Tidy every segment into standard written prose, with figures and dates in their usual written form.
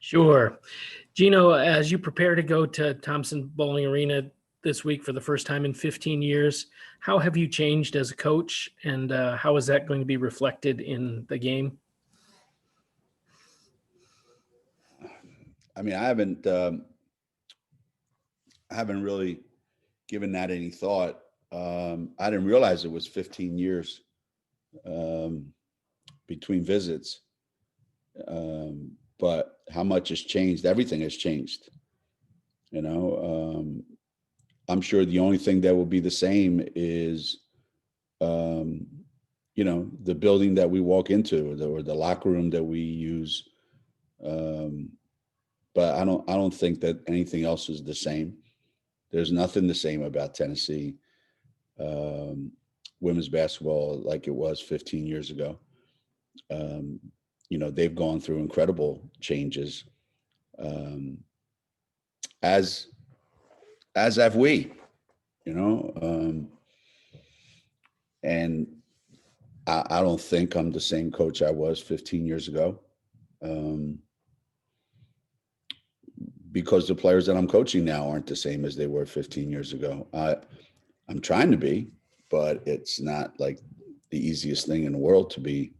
Sure. Geno, as you prepare to go to Thompson Bowling Arena this week for the first time in 15 years, how have you changed as a coach, and how is that going to be reflected in the game? I mean, I haven't really given that any thought. I didn't realize it was 15 years um, between visits. But how much has changed? Everything has changed. You know, I'm sure the only thing that will be the same is, um, the building that we walk into, or the locker room that we use. Um, but I don't think that anything else is the same. There's nothing the same about Tennessee um, women's basketball like it was 15 years ago. Um, they've gone through incredible changes, um, as as have we. You know, and I don't think I'm the same coach I was 15 years ago, um, because the players that I'm coaching now aren't the same as they were 15 years ago. I'm trying to be, but it's not like the easiest thing in the world to be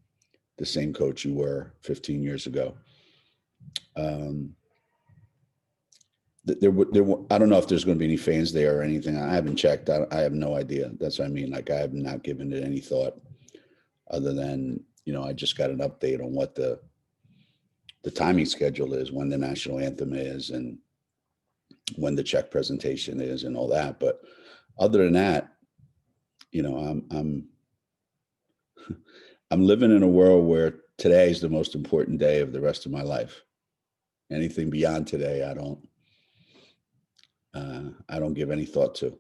the same coach you were 15 years ago. Um, I don't know if there's going to be any fans there or anything. I haven't checked. I have no idea. That's what I mean. Like, I have not given it any thought other than, I just got an update on what the timing schedule is, when the national anthem is, and when the check presentation is, and all that. But other than that, I'm I'm living in a world where today is the most important day of the rest of my life. Anything beyond today, I don't give any thought to.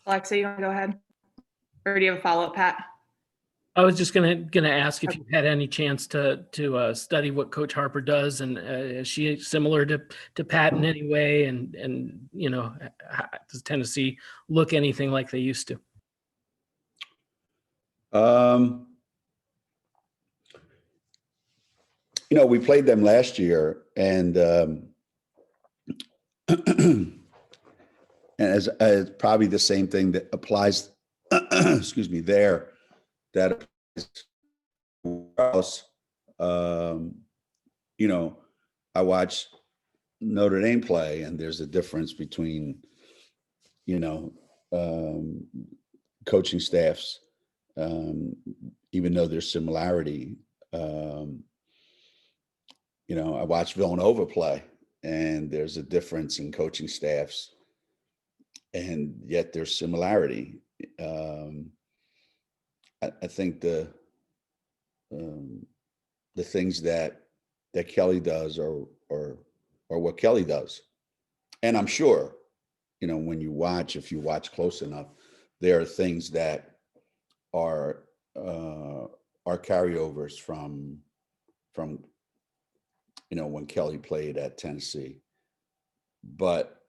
Alexa, you want to go ahead? Or do you have a follow-up, Pat? I was just gonna ask if you had any chance to study what Coach Harper does, and is she similar to Pat in any way? And does Tennessee look anything like they used to? We played them last year, and and as probably the same thing that applies, excuse me, there, that applies else. I watch Notre Dame play, and there's a difference between, um, coaching staffs, even though there's similarity. I watch Villanova play, and there's a difference in coaching staffs, and yet there's similarity. I think the things that Kelly does are what Kelly does, and I'm sure, when if you watch close enough, there are things that are carryovers from when Kelly played at Tennessee. But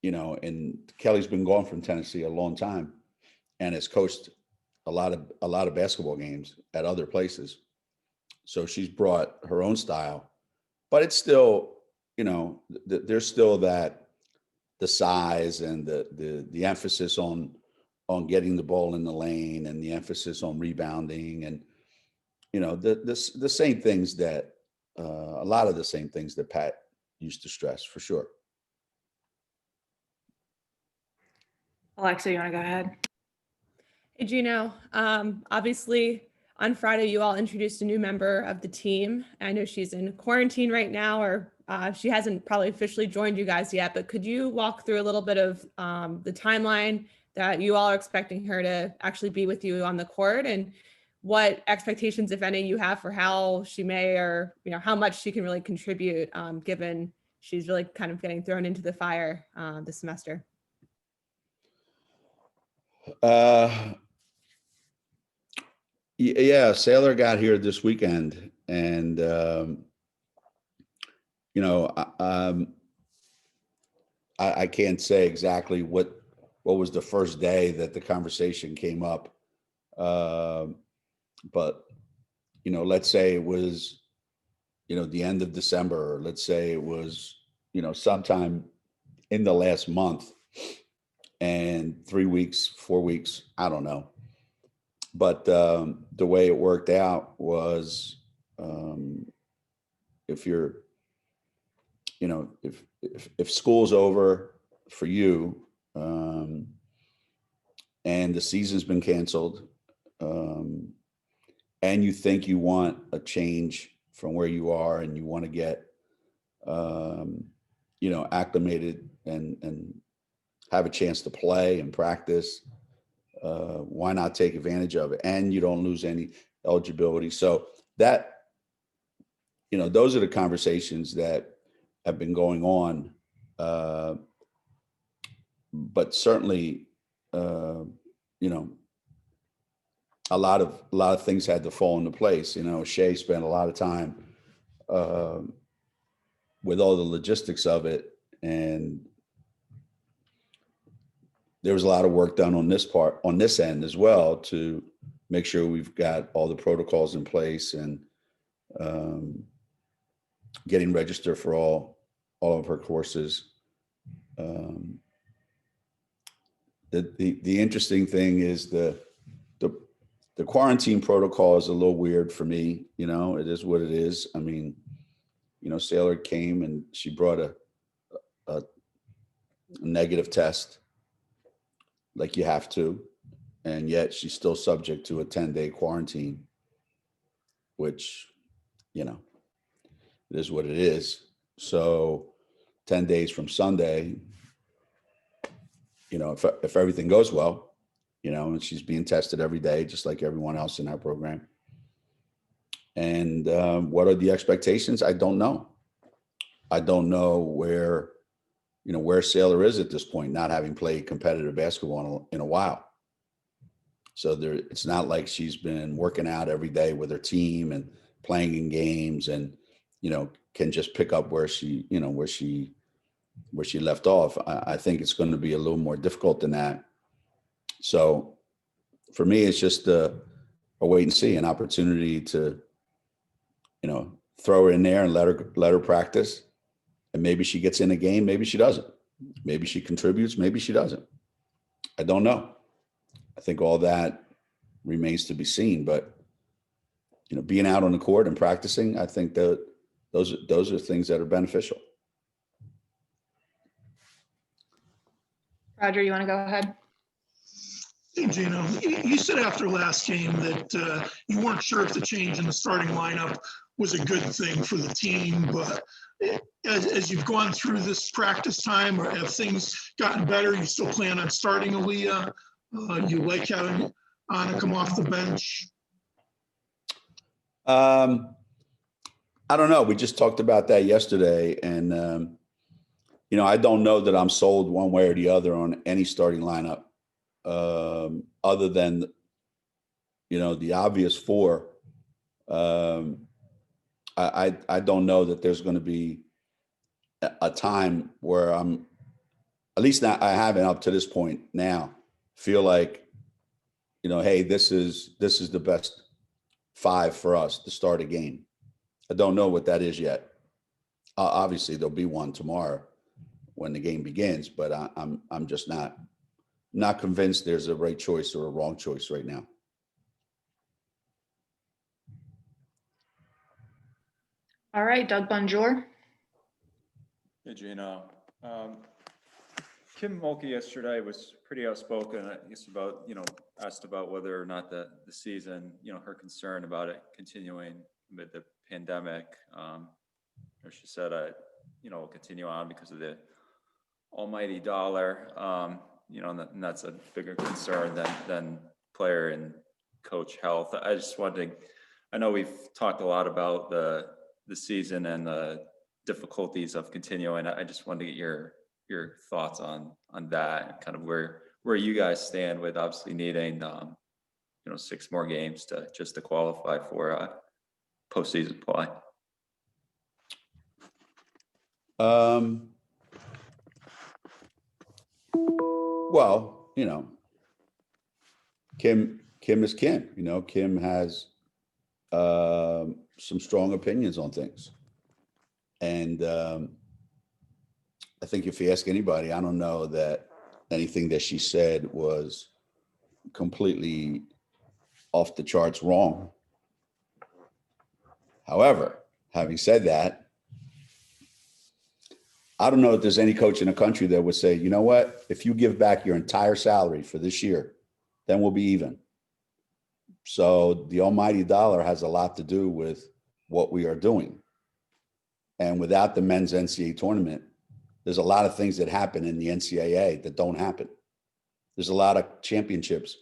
and Kelly's been gone from Tennessee a long time, and has coached a lot of basketball games at other places. So she's brought her own style, but it's still, there's still that the size and the emphasis on getting the ball in the lane, and the emphasis on rebounding, and the same things that a lot of the same things that Pat used to stress, for sure. Alexa, you want to go ahead? Hey, Geno. Obviously, on Friday, you all introduced a new member of the team. I know she's in quarantine right now, or she hasn't probably officially joined you guys yet, but could you walk through a little bit of the timeline that you all are expecting her to actually be with you on the court, and what expectations, if any, you have for how she may, or how much she can really contribute, given she's really kind of getting thrown into the fire this semester? Yeah, Sailor got here this weekend, and I can't say exactly what was the first day that the conversation came up, but let's say it was, the end of December, or let's say it was, sometime in the last month, and 3 weeks, 4 weeks, I don't know. But the way it worked out was, if you're, if school's over for you, and the season's been canceled, and you think you want a change from where you are, and you want to get, acclimated and have a chance to play and practice, why not take advantage of it? And you don't lose any eligibility. So that, those are the conversations that have been going on. But certainly, a lot of things had to fall into place. Shay spent a lot of time with all the logistics of it, and there was a lot of work done on this end as well, to make sure we've got all the protocols in place, and getting registered for all of her courses. The interesting thing is the quarantine protocol is a little weird for me. It is what it is. I mean, Sailor came and she brought a negative test, like you have to, and yet she's still subject to a 10-day quarantine, which, it is what it is. So 10 days from Sunday, if everything goes well, and she's being tested every day, just like everyone else in our program. And what are the expectations? I don't know. I don't know where Sailor is at this point, not having played competitive basketball in a while. So it's not like she's been working out every day with her team and playing in games, and, can just pick up where she left off. I think it's going to be a little more difficult than that. So for me, it's just a wait and see, an opportunity to, throw her in there and let her practice. And maybe she gets in a game, maybe she doesn't. Maybe she contributes, maybe she doesn't. I don't know. I think all that remains to be seen. But, being out on the court and practicing, I think that those are things that are beneficial. Roger, you want to go ahead? Hey, Geno, you said after last game that you weren't sure if the change in the starting lineup was a good thing for the team, but as you've gone through this practice time, or have things gotten better, you still plan on starting Aaliyah? You like having Anna come off the bench? I don't know. We just talked about that yesterday, and I don't know that I'm sold one way or the other on any starting lineup, other than the obvious four. I don't know that there's going to be a time where I'm, at least not, I haven't up to this point now, feel like, hey, this is the best five for us to start a game. I don't know what that is yet. Obviously, there'll be one tomorrow when the game begins, but I'm just not convinced there's a right choice or a wrong choice right now. All right, Doug Bonjour. Hey, Geno. Kim Mulkey yesterday was pretty outspoken, I guess, about, asked about whether or not the season, her concern about it continuing with the pandemic. She said, will continue on because of the almighty dollar, and that's a bigger concern than player and coach health. I just wanted to, I know we've talked a lot about the season and the difficulties of continuing. I just wanted to get your thoughts on that, and kind of where you guys stand with obviously needing 6 more games to qualify for postseason play. Well, Kim is Kim. Kim has some strong opinions on things. And I think if you ask anybody, I don't know that anything that she said was completely off the charts wrong. However, having said that, I don't know if there's any coach in the country that would say, you know what, if you give back your entire salary for this year, then we'll be even. So the almighty dollar has a lot to do with what we are doing. And without the men's NCAA tournament, there's a lot of things that happen in the NCAA that don't happen. There's a lot of championships,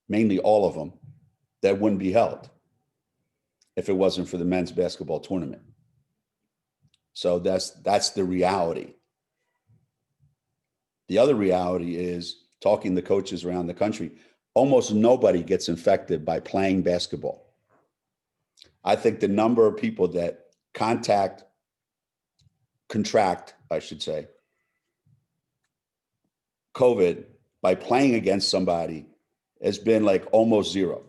mainly all of them, that wouldn't be held if it wasn't for the men's basketball tournament. So that's the reality. The other reality is talking to coaches around the country. Almost nobody gets infected by playing basketball. I think the number of people that contract, I should say, COVID by playing against somebody has been like almost zero.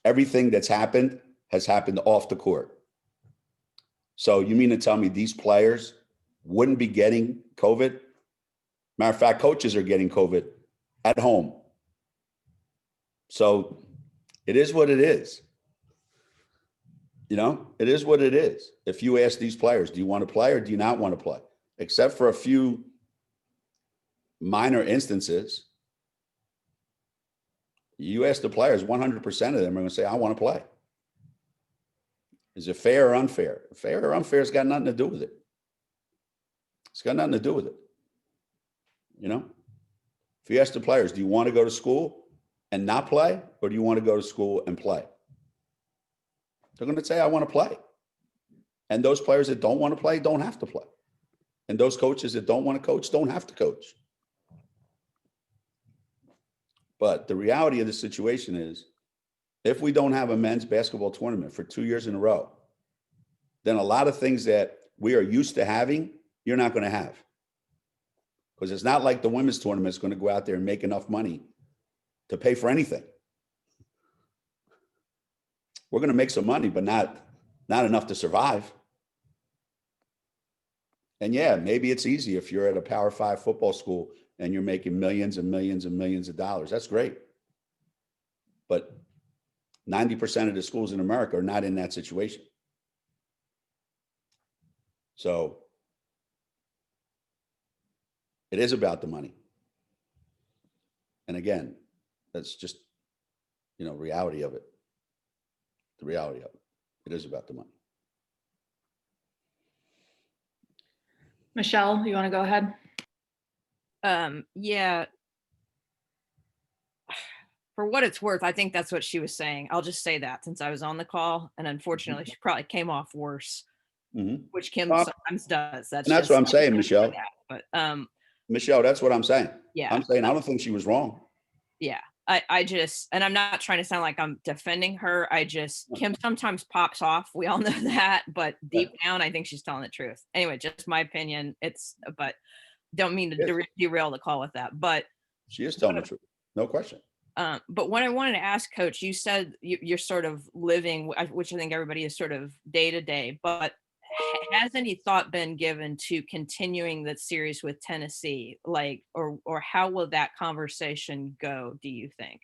Everything that's happened has happened off the court. So you mean to tell me these players wouldn't be getting COVID? Matter of fact, coaches are getting COVID at home. So it is what it is. You know, it is what it is. If you ask these players, do you want to play or do you not want to play? Except for a few minor instances, you ask the players, 100% of them are going to say, I want to play. Is it fair or unfair? Fair or unfair has got nothing to do with it. It's got nothing to do with it. You know, if you ask the players, do you want to go to school and not play, or do you want to go to school and play? They're going to say, I want to play. And those players that don't want to play don't have to play. And those coaches that don't want to coach don't have to coach. But the reality of the situation is, if we don't have a men's basketball tournament for 2 years in a row, then a lot of things that we are used to having, you're not going to have. Because it's not like the women's tournament is going to go out there and make enough money to pay for anything. We're going to make some money, but not enough to survive. And yeah, maybe it's easy if you're at a Power 5 football school and you're making millions and millions and millions of dollars. That's great. But 90% of the schools in America are not in that situation. So it is about the money. And again, that's just, reality of it. The reality of it. It is about the money. Michelle, you want to go ahead? Yeah. For what it's worth, I think that's what she was saying. I'll just say that since I was on the call, and unfortunately, she probably came off worse, which Kim sometimes does. That's what I'm saying, Michelle. But Michelle, that's what I'm saying. Yeah, I'm saying I don't think she was wrong. Yeah, I just, and I'm not trying to sound like I'm defending her. Kim sometimes pops off. We all know that, but deep down, I think she's telling the truth. Anyway, just my opinion. But don't mean to derail the call with that. But she is telling the truth, no question. But what I wanted to ask, Coach, you said you're sort of living, which I think everybody is sort of day to day, but has any thought been given to continuing that series with Tennessee? Or how will that conversation go, do you think?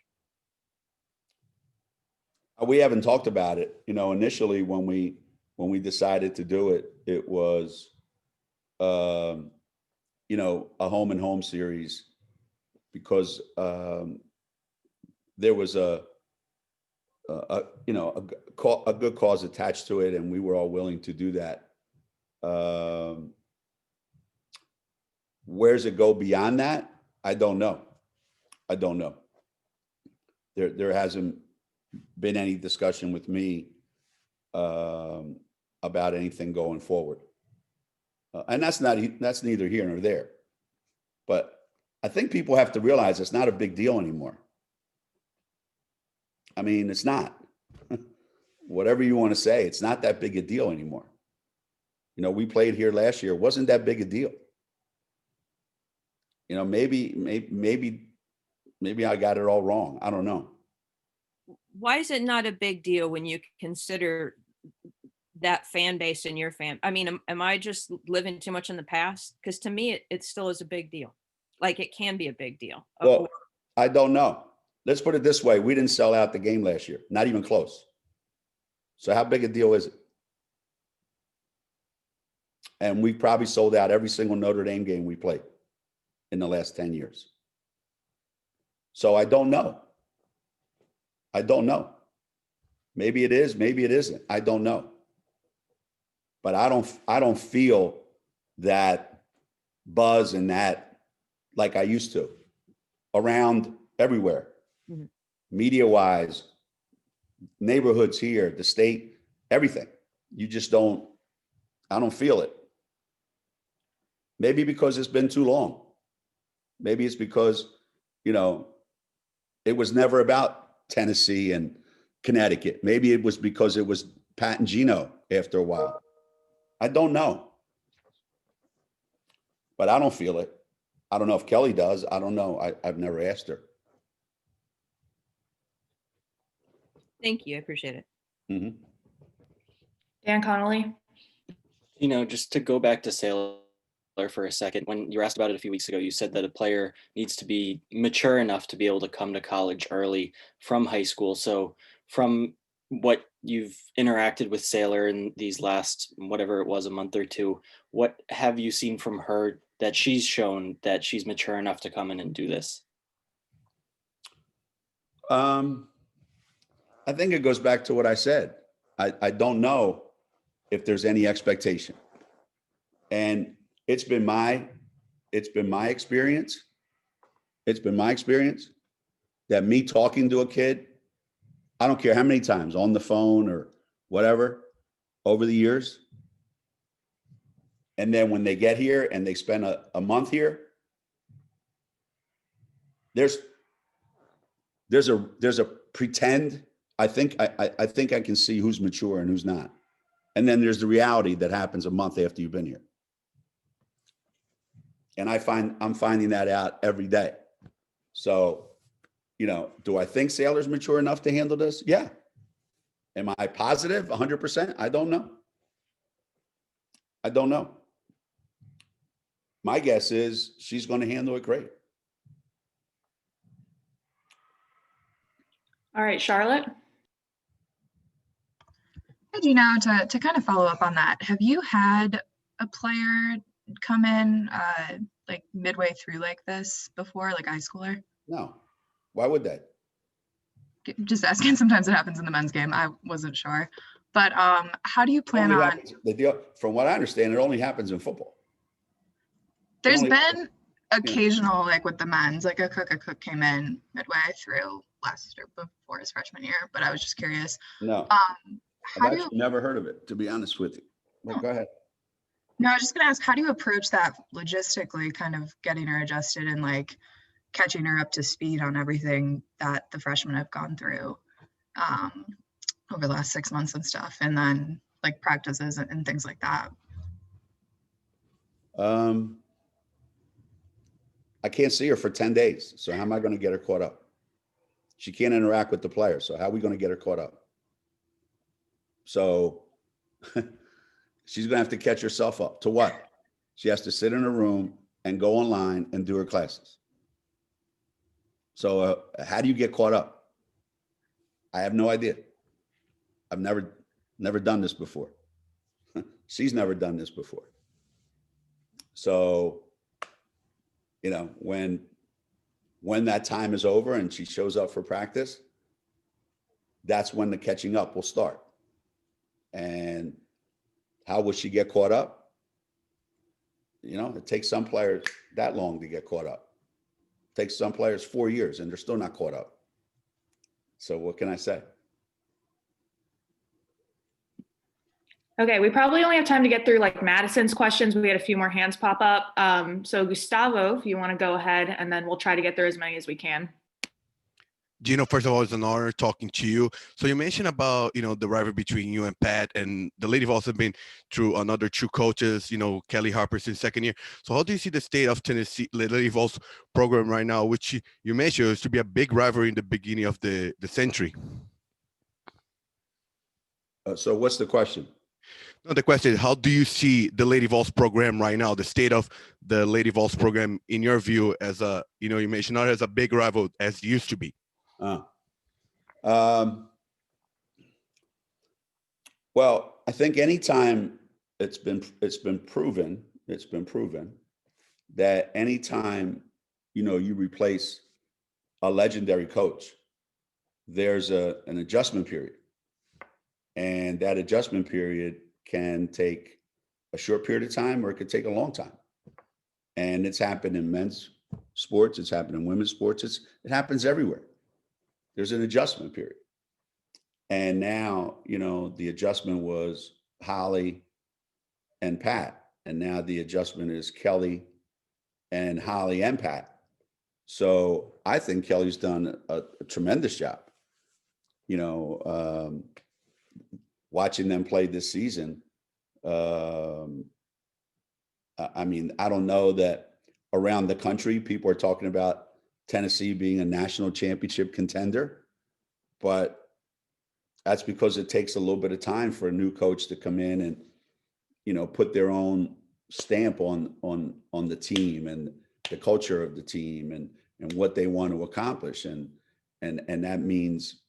We haven't talked about it. Initially when we decided to do it, it was, a home and home series because, there was a good cause attached to it, and we were all willing to do that. Where's it go beyond that? I don't know. There hasn't been any discussion with me about anything going forward, and that's neither here nor there. But I think people have to realize it's not a big deal anymore. I mean, it's not. Whatever you want to say, it's not that big a deal anymore. We played here last year. It wasn't that big a deal. Maybe I got it all wrong. I don't know. why is it not a big deal when you consider that fan base in your fan? I mean, am I just living too much in the past? Because to me, it still is a big deal. Like it can be a big deal. Well, I don't know. Let's put it this way. We didn't sell out the game last year, not even close. So how big a deal is it? And we probably sold out every single Notre Dame game we played in the last 10 years. So I don't know. I don't know. Maybe it is, maybe it isn't. I don't know. But I don't feel that buzz and that like I used to around everywhere. Mhm. Media-wise, neighborhoods here, the state, everything. You just don't, I don't feel it. Maybe because it's been too long. Maybe it's because, you know, it was never about Tennessee and Connecticut. Maybe it was because it was Pat and Geno after a while. I don't know. But I don't feel it. I don't know if Kelly does. I don't know. I've never asked her. Thank you. I appreciate it. Mm-hmm. Dan Connolly. You know, just to go back to Sailor for a second, when you were asked about it a few weeks ago, you said that a player needs to be mature enough to be able to come to college early from high school. So from what you've interacted with Sailor in these last, whatever it was, a month or two, what have you seen from her that she's shown that she's mature enough to come in and do this? I think it goes back to what I said. I don't know if there's any expectation. And it's been my experience. It's been my experience that me talking to a kid, I don't care how many times on the phone or whatever over the years. And then when they get here and they spend a month here, there's a pretend. I think I can see who's mature and who's not. And then there's the reality that happens a month after you've been here. And I'm finding that out every day. So, you know, do I think Sailor's mature enough to handle this? Yeah. Am I positive 100%? I don't know. I don't know. My guess is she's going to handle it great. All right, Charlotte. Geno, to kind of follow up on that, have you had a player come in like midway through like this before, like a high schooler? No. Why would they? Just asking. Sometimes it happens in the men's game. I wasn't sure. But how do you plan on? The deal, from what I understand, it only happens in football. There's been occasional, like with the men's, like a cook came in midway through last or before his freshman year, but I was just curious. No. How I've do you? actually never heard of it, to be honest with you. Well, go ahead. No, I was just gonna ask, how do you approach that logistically, kind of getting her adjusted and like catching her up to speed on everything that the freshmen have gone through over the last 6 months and stuff, and then like practices and things like that? I can't see her for 10 days. So how am I going to get her caught up? She can't interact with the players. So how are we going to get her caught up? So she's going to have to catch herself up to what? She has to sit in a room and go online and do her classes. So how do you get caught up? I have no idea. I've never done this before. She's never done this before. So, you know, when that time is over and she shows up for practice, that's when the catching up will start. And how will she get caught up? You know, it takes some players that long to get caught up. It takes some players 4 years and they're still not caught up. So what can I say? Okay, we probably only have time to get through like Madison's questions. We had a few more hands pop up. So Gustavo, if you want to go ahead, and then we'll try to get through as many as we can. Geno, first of all, it's an honor talking to you. So you mentioned about, the rivalry between you and Pat, and the Lady Vols have been through another two coaches, Kelly Harper's in second year. So how do you see the state of Tennessee Lady Vols program right now, which you mentioned is to be a big rivalry in the beginning of the century? So what's the question? No, the question is, how do you see the Lady Vols program right now, the state of the Lady Vols program in your view as a, you mentioned not as a big rival as it used to be? Well, I think anytime it's been proven that anytime, you replace a legendary coach, there's an adjustment period. And that adjustment period can take a short period of time or it could take a long time. And it's happened in men's sports. It's happened in women's sports. It happens everywhere. There's an adjustment period. And now, the adjustment was Holly and Pat. And now the adjustment is Kelly and Holly and Pat. So I think Kelly's done a tremendous job. Watching them play this season. I mean, I don't know that around the country, people are talking about Tennessee being a national championship contender, but that's because it takes a little bit of time for a new coach to come in and, put their own stamp on the team and the culture of the team and what they want to accomplish. And that means,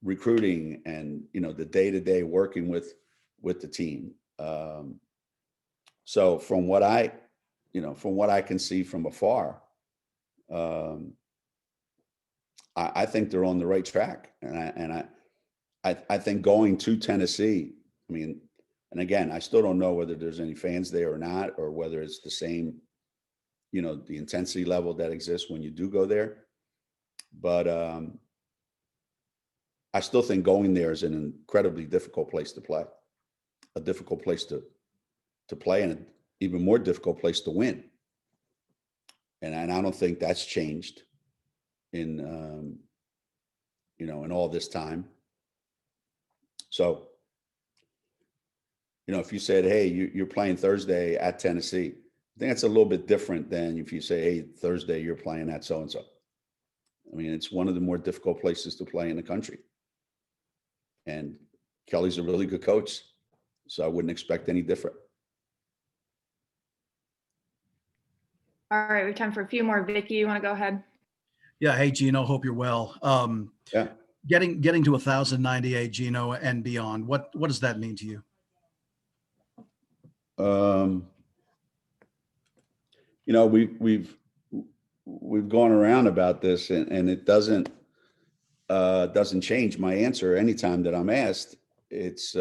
recruiting and, the day-to-day working with the team. So from what I can see from afar, I think they're on the right track. And I think going to Tennessee, I mean, and again, I still don't know whether there's any fans there or not, or whether it's the same, the intensity level that exists when you do go there. But I still think going there is an incredibly difficult place to play, a difficult place to play, and an even more difficult place to win. And I don't think that's changed in in all this time. So, if you said, hey, you're playing Thursday at Tennessee, I think that's a little bit different than if you say, hey, Thursday you're playing at so-and-so. I mean, it's one of the more difficult places to play in the country. And Kelly's a really good coach, so I wouldn't expect any different. All right, we have time for a few more. Vicky, you want to go ahead? Yeah. Hey, Geno, hope you're well. Yeah. Getting to 1,098, Geno, and beyond, what does that mean to you? We've gone around about this, and it doesn't change my answer anytime that I'm asked. It's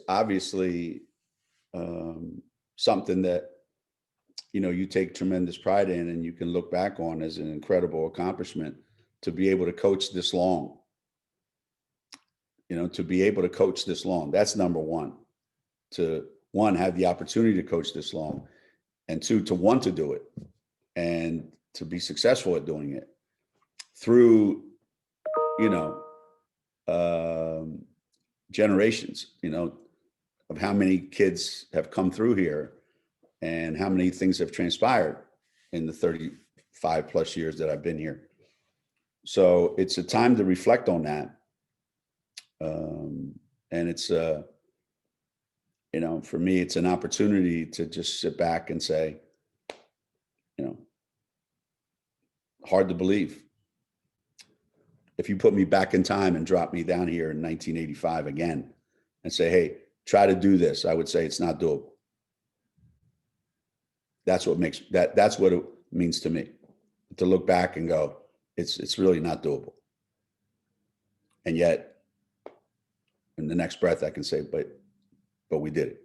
obviously something that you take tremendous pride in, and you can look back on as an incredible accomplishment to be able to coach this long. To be able to coach this long, that's number one. To one, have the opportunity to coach this long, and two, to want to do it and to be successful at doing it through, generations, of how many kids have come through here and how many things have transpired in the 35 plus years that I've been here. So it's a time to reflect on that. And it's, for me, it's an opportunity to just sit back and say, hard to believe. If you put me back in time and drop me down here in 1985 again and say, hey, try to do this, I would say it's not doable. That's what it means to me, to look back and go, it's really not doable. And yet in the next breath I can say, but we did it.